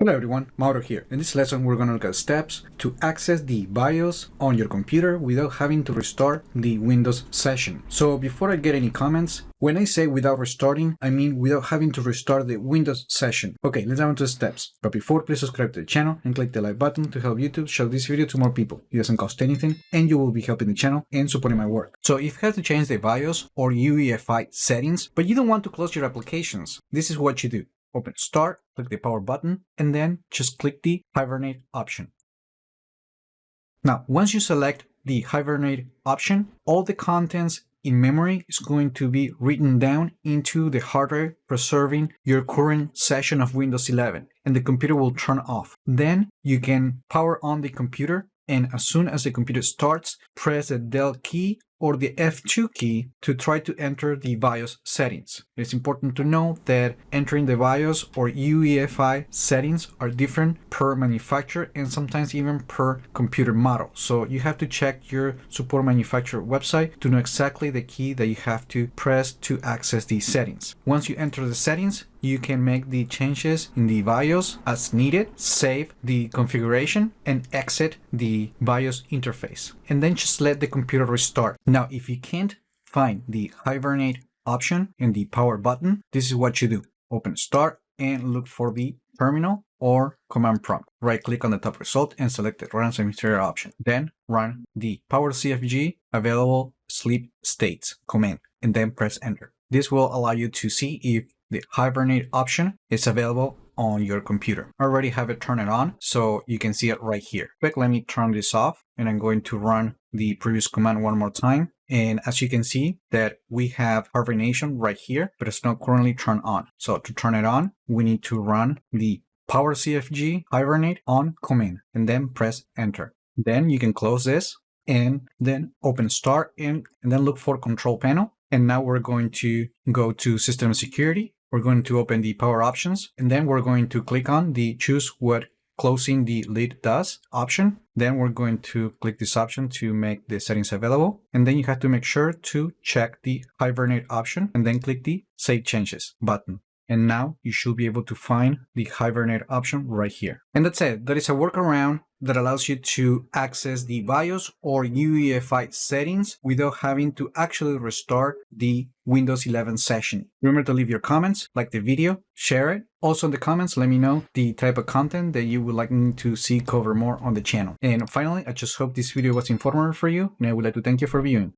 Hello everyone, Mauro here. In this lesson we're going to look at steps to access the BIOS on your computer without having to restart the Windows session. So before I get any comments, when I say without restarting, I mean without having to restart the Windows session. Okay, let's dive into the steps. But before, please subscribe to the channel and click the like button to help YouTube show this video to more people. It doesn't cost anything and you will be helping the channel and supporting my work. So if you have to change the BIOS or UEFI settings, but you don't want to close your applications, this is what you do. Open Start, click the power button, and then just click the hibernate option. Now, once you select the hibernate option, all the contents in memory is going to be written down into the hard drive, preserving your current session of Windows 11, and the computer will turn off. Then you can power on the computer, and as soon as the computer starts, press the Del key or the F2 key to try to enter the BIOS settings. It's important to know that entering the BIOS or UEFI settings are different per manufacturer and sometimes even per computer model. So you have to check your support manufacturer website to know exactly the key that you have to press to access these settings. Once you enter the settings, you can make the changes in the BIOS as needed, save the configuration, and exit the BIOS interface. And then just let the computer restart. Now, if you can't find the hibernate option in the power button, this is what you do. Open Start and look for the terminal or command prompt. Right-click on the top result and select the Run Administrator option. Then run the Power CFG available sleep states command and then press Enter. This will allow you to see if the hibernate option is available on your computer. I already have it turned on, so you can see it right here. Quick, let me turn this off and I'm going to run the previous command one more time. And as you can see that we have hibernation right here, but it's not currently turned on. So to turn it on, we need to run the Power CFG hibernate on command and then press Enter. Then you can close this and then open Start and then look for Control Panel. And now we're going to go to System Security. We're going to open the power options, and then we're going to click on the choose what closing the lid does option. Then we're going to click this option to make the settings available. And then you have to make sure to check the hibernate option and then click the Save Changes button. And now you should be able to find the hibernate option right here. And that's it. That is a workaround that allows you to access the BIOS or UEFI settings without having to actually restart the Windows 11 session. Remember to leave your comments, like the video, share it. Also in the comments, let me know the type of content that you would like me to see cover more on the channel. And finally, I just hope this video was informative for you, and I would like to thank you for viewing.